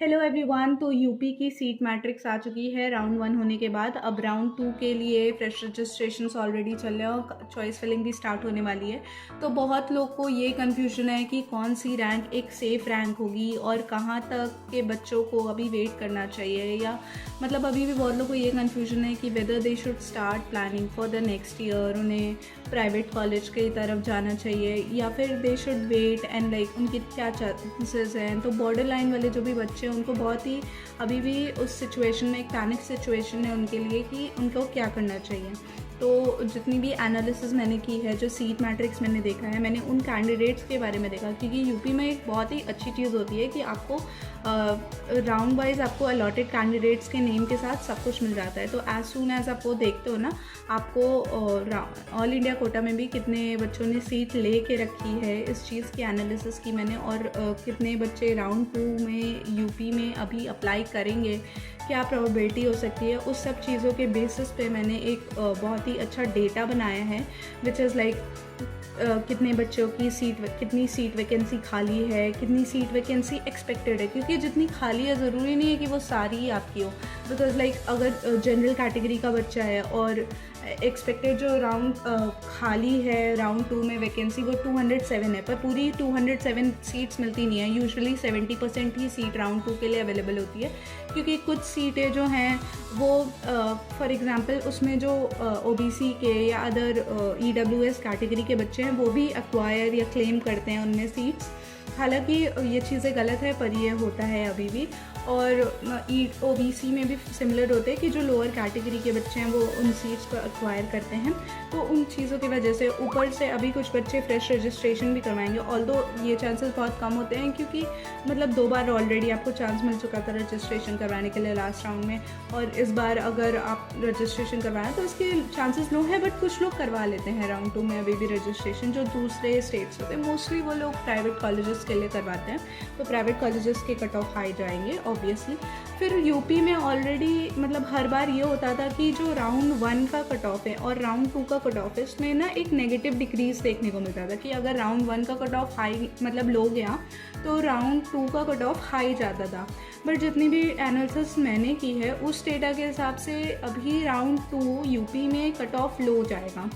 Hello everyone. तो UP की seat matrix आ चुकी है राउंड 1 होने के बाद। अब राउंड 2 के लिए फ्रेश रजिस्ट्रेशंस ऑलरेडी चल रहे हैं और चॉइस फिलिंग भी स्टार्ट होने वाली है। तो बहुत लोग को ये कन्फ्यूजन है कि कौन सी रैंक एक सेफ़ रैंक होगी और कहाँ तक के बच्चों को अभी वेट करना चाहिए, या मतलब अभी भी बहुत लोग को ये कन्फ्यूजन है कि whether they should start planning for the next year, उन्हें प्राइवेट कॉलेज की तरफ जाना चाहिए या फिर they should wait and like उनकी क्या चांसेस हैं। तो बॉर्डर लाइन वाले जो भी बच्चे हैं उनको बहुत ही अभी भी उस सिचुएशन में, एक पैनिक सिचुएशन है उनके लिए कि उनको क्या करना चाहिए। तो जितनी भी एनालिसिस मैंने की है, जो सीट मैट्रिक्स मैंने देखा है, मैंने उन कैंडिडेट्स के बारे में देखा, क्योंकि यूपी में एक बहुत ही अच्छी चीज़ होती है कि आपको राउंड वाइज आपको अलॉटेड कैंडिडेट्स के नेम के साथ सब कुछ मिल जाता है। तो एज सून एज आप वो देखते हो ना, आपको ऑल इंडिया कोटा में भी कितने बच्चों ने सीट ले के रखी है, इस चीज़ की एनालिसिस की मैंने। और कितने बच्चे राउंड 2 में यूपी में अभी अप्लाई करेंगे, क्या प्रोबेबिलिटी हो सकती है, उस सब चीज़ों के बेसिस पे मैंने एक बहुत ही अच्छा डेटा बनाया है, विच इज़ लाइक कितने बच्चों की कितनी सीट वैकेंसी खाली है, कितनी सीट वैकेंसी एक्सपेक्टेड है। क्योंकि जितनी खाली है ज़रूरी नहीं है कि वो सारी ही आपकी हो। बिकॉज लाइक अगर जनरल कैटेगरी का बच्चा है और एक्सपेक्टेड जो राउंड खाली है राउंड 2 में वैकेंसी वो 207 है, पर पूरी 207 सीट्स मिलती नहीं है। यूजुअली 70% ही सीट राउंड 2 के लिए अवेलेबल होती है, क्योंकि कुछ सीटें जो हैं वो फॉर एग्ज़ाम्पल उसमें जो ओबीसी के या अदर ईडब्ल्यूएस कैटेगरी के बच्चे हैं वो भी एक्वायर या क्लेम करते हैं उनमें सीट्स। हालांकि ये चीज़ें गलत है, पर ये होता है अभी भी। और ओबीसी में भी सिमिलर होते हैं कि जो लोअर कैटेगरी के बच्चे हैं वो उन सीट्स को एक्वायर करते हैं। तो उन चीज़ों की वजह से ऊपर से अभी कुछ बच्चे फ्रेश रजिस्ट्रेशन भी करवाएंगे, ऑल्दो ये चांसेस बहुत कम होते हैं, क्योंकि मतलब 2 बार ऑलरेडी आपको चांस मिल चुका था रजिस्ट्रेशन करवाने के लिए लास्ट राउंड में, और इस बार अगर आप रजिस्ट्रेशन करवाएं तो उसके चांसेस लो है। बट कुछ लोग करवा लेते हैं राउंड 2 में अभी भी रजिस्ट्रेशन, जो दूसरे स्टेट्स होते हैं। मोस्टली वो लोग प्राइवेट कॉलेजेस के लिए करवाते हैं, तो प्राइवेट कॉलेजेस के कट ऑफ हाई जाएंगे ऑब्वियसली। फिर यूपी में ऑलरेडी मतलब हर बार ये होता था कि जो राउंड 1 का कट ऑफ है और राउंड 2 का कट ऑफ है, इसमें ना एक नेगेटिव डिक्रीज देखने को मिलता था कि अगर राउंड 1 का कट ऑफ हाई मतलब लो गया तो राउंड 2 का कट ऑफ हाई जाता था। बट जितनी भी एनालिसिस मैंने की है उस डेटा के हिसाब से अभी राउंड 2 यूपी में कट ऑफ लो जाएगा।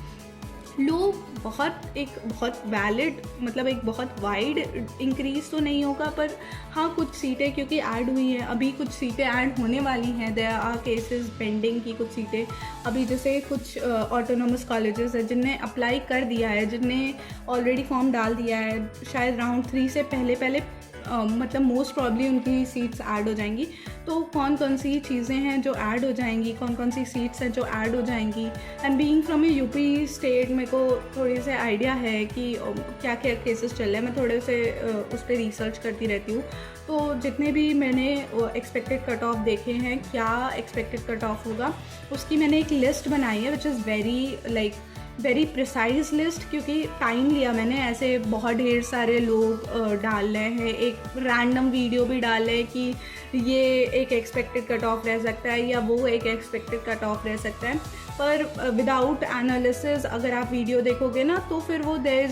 लो बहुत वैलिड, मतलब एक बहुत वाइड इंक्रीज तो नहीं होगा, पर हाँ कुछ सीटें क्योंकि ऐड हुई हैं, अभी कुछ सीटें ऐड होने वाली हैं। देयर आर केसेस पेंडिंग की कुछ सीटें अभी, जैसे कुछ ऑटोनोमस कॉलेजेस हैं जिनने अप्लाई कर दिया है, जिनने ऑलरेडी फॉर्म डाल दिया है, शायद राउंड 3 से पहले मतलब मोस्ट प्रॉब्ली उनकी सीट्स ऐड हो जाएंगी। तो कौन कौन सी चीज़ें हैं जो ऐड हो जाएंगी, कौन कौन सी सीट्स हैं जो ऐड हो जाएंगी। And being from A UP state मेरे को थोड़ी से आइडिया है कि क्या क्या केसेस चल रहे हैं। मैं थोड़े से उस पर रिसर्च करती रहती हूँ। तो जितने भी मैंने एक्सपेक्टेड कट ऑफ देखे हैं, क्या एक्सपेक्टेड कट ऑफ होगा, उसकी मैंने एक लिस्ट बनाई है, which is very precise list. क्योंकि टाइम लिया मैंने, ऐसे बहुत ढेर सारे लोग डाल रहे हैं, एक रैंडम वीडियो भी डाल रहे हैं कि ये एक एक्सपेक्टेड कट ऑफ रह सकता है या वो एक एक्सपेक्टेड कट ऑफ रह सकता है। पर विदाउट एनालिसिस अगर आप वीडियो देखोगे ना, तो फिर वो देयर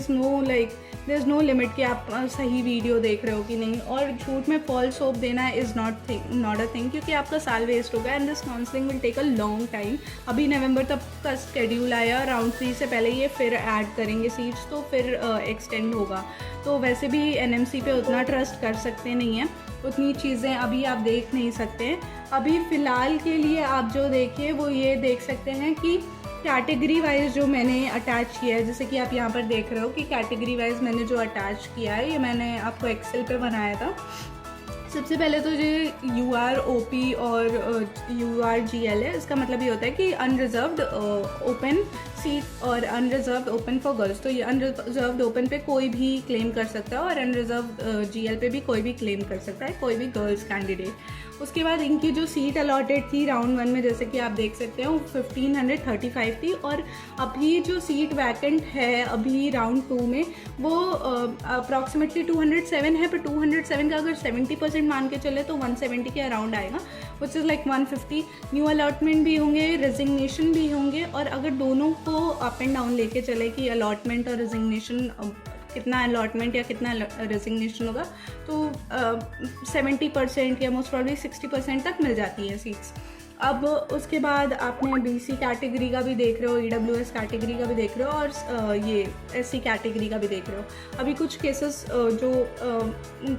इज़ नो लिमिट कि आप सही वीडियो देख रहे हो कि नहीं। और झूठ में फॉल्स होप देना इज़ नॉट अ थिंग, क्योंकि आपका साल वेस्ट होगा and this counselling will take a long time. अभी नवंबर तक का स्केड्यूल आया, राउंड 3 से पहले ये फिर ऐड करेंगे सीट्स, तो फिर एक्सटेंड होगा। तो वैसे भी एनएमसी पे उतना ट्रस्ट कर सकते नहीं हैं, उतनी चीज़ें अभी आप देख नहीं सकते हैं। अभी फ़िलहाल के लिए आप जो देखिए वो ये देख सकते हैं कि कैटेगरी वाइज जो मैंने अटैच किया है, जैसे कि आप यहाँ पर देख रहे हो कि कैटेगरी वाइज मैंने जो अटैच किया है, ये मैंने आपको एक्सेल पे बनाया था। सबसे पहले तो ये UR-OP और UR-GL है। इसका मतलब ये होता है कि अनरिजर्व्ड ओपन सीट और अनरिजर्व्ड ओपन फॉर गर्ल्स। तो ये अनरिजर्व्ड ओपन पे कोई भी क्लेम कर सकता है और अनरिजर्व्ड GL पे भी कोई भी क्लेम कर सकता है, कोई भी गर्ल्स कैंडिडेट। उसके बाद इनकी जो सीट अलॉटेड थी राउंड 1 में, जैसे कि आप देख सकते हो 1535 थी, और अभी जो सीट वैकेंट है अभी राउंड 2 में वो अप्रॉक्सीमेटली 207 है। पर 207 का अगर 70% मान के चले तो 170 के अराउंड आएगा, which is like 150। New allotment भी होंगे, रेजिग्नेशन भी होंगे, और अगर दोनों को अप एंड डाउन लेके चले कि अलॉटमेंट और रेजिग्नेशन कितना अलॉटमेंट या कितना रेजिग्नेशन होगा, तो 70% या मोस्ट प्रॉब्ली 60% तक मिल जाती है सीट्स। अब उसके बाद आपने बीसी कैटेगरी का भी देख रहे हो, ईडब्ल्यूएस कैटेगरी का भी देख रहे हो, और ये एससी कैटेगरी का भी देख रहे हो। अभी कुछ केसेस जो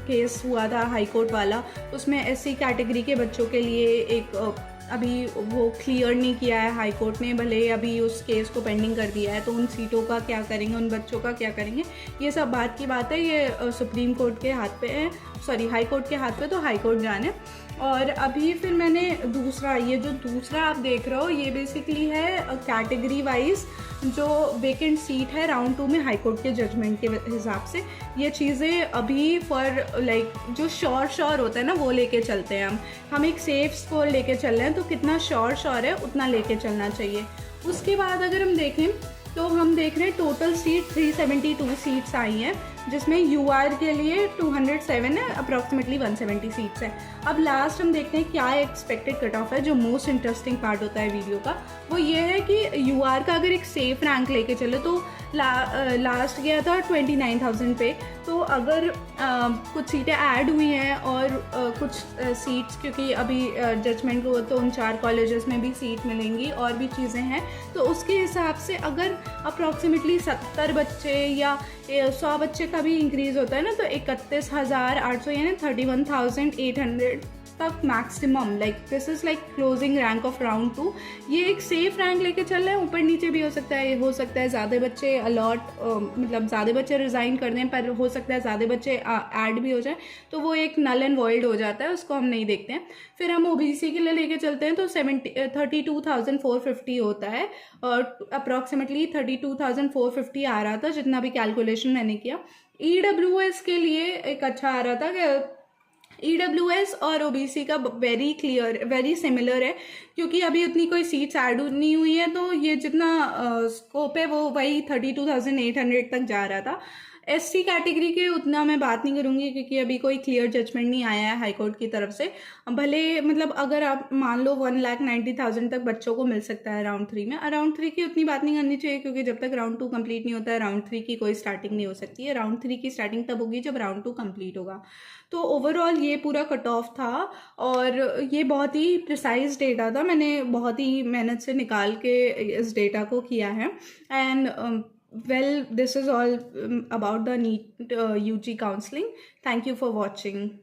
केस हुआ था हाई कोर्ट वाला, उसमें एससी कैटेगरी के बच्चों के लिए एक अभी वो क्लियर नहीं किया है हाई कोर्ट ने, भले अभी उस केस को पेंडिंग कर दिया है, तो उन सीटों का क्या करेंगे, उन बच्चों का क्या करेंगे, ये सब बात की बात है। ये सुप्रीम कोर्ट के हाथ पे है, सॉरी हाई कोर्ट के हाथ पे, तो हाई कोर्ट जाने। और अभी फिर मैंने ये जो दूसरा आप देख रहे हो, ये बेसिकली है कैटेगरी वाइज जो वेकेंट सीट है राउंड 2 में हाई कोर्ट के जजमेंट के हिसाब से। ये चीज़ें अभी फॉर लाइक जो श्योर होता है ना, वो लेके चलते हैं हम एक सेफ स्कोर लेके चल रहे हैं, तो कितना श्योर है उतना लेके चलना चाहिए। उसके बाद अगर हम देखें तो हम देख रहे हैं टोटल सीट 372 सीट्स आई हैं, जिसमें यूआर के लिए 207 है, अप्रॉक्सीमेटली 170 सीट्स है। अब लास्ट हम देखते हैं क्या एक्सपेक्टेड कट ऑफ है। जो मोस्ट इंटरेस्टिंग पार्ट होता है वीडियो का, वो ये है कि यूआर का अगर एक सेफ रैंक लेके चले तो लास्ट गया था 29,000 पे। तो अगर कुछ सीटें ऐड हुई हैं और कुछ सीट्स, क्योंकि अभी जजमेंट को तो उन 4 कॉलेजेस में भी सीट मिलेंगी और भी चीज़ें हैं, तो उसके हिसाब से अगर अप्रॉक्सीमेटली 70 बच्चे या 100 बच्चे का भी इंक्रीज़ होता है ना, तो 31,800 यानी 31,800 तक maximum. Like this is like closing rank of round 2। ये एक सेफ रैंक लेके चल रहे हैं, ऊपर नीचे भी हो सकता है ज़्यादा बच्चे मतलब ज़्यादा बच्चे रिज़ाइन कर दें, पर हो सकता है ज़्यादा बच्चे ऐड भी हो जाए, तो वो एक नल एंड वॉइड हो जाता है, उसको हम नहीं देखते हैं। फिर हम ओबीसी के लिए लेके चलते हैं तो 32,450 होता है, और अप्रॉक्सीमेटली 32,450 आ रहा था जितना भी कैलकुलेशन मैंने किया। ईडब्ल्यूएस के लिए एक अच्छा आ रहा था कि ईडब्ल्यूएस और ओबीसी का वेरी सिमिलर है, क्योंकि अभी उतनी कोई सीट्स ऐड नहीं हुई है, तो ये जितना स्कोप है वो वही 32,800 तक जा रहा था। एससी कैटेगरी के उतना मैं बात नहीं करूँगी, क्योंकि अभी कोई क्लियर जजमेंट नहीं आया है हाई कोर्ट की तरफ से। भले मतलब अगर आप मान लो 1,90,000 तक बच्चों को मिल सकता है राउंड 3 में, राउंड 3 की उतनी बात नहीं करनी चाहिए, क्योंकि जब तक राउंड 2 कंप्लीट नहीं होता है, राउंड 3 की कोई स्टार्टिंग नहीं हो सकती है। राउंड 3 की स्टार्टिंग तब होगी जब राउंड 2 कंप्लीट होगा। तो ओवरऑल ये पूरा कट ऑफ था, और ये बहुत ही प्रिसाइज डेटा था, मैंने बहुत ही मेहनत से निकाल के इस डेटा को किया है। And well, this is all about the NEET UG counseling. Thank you for watching.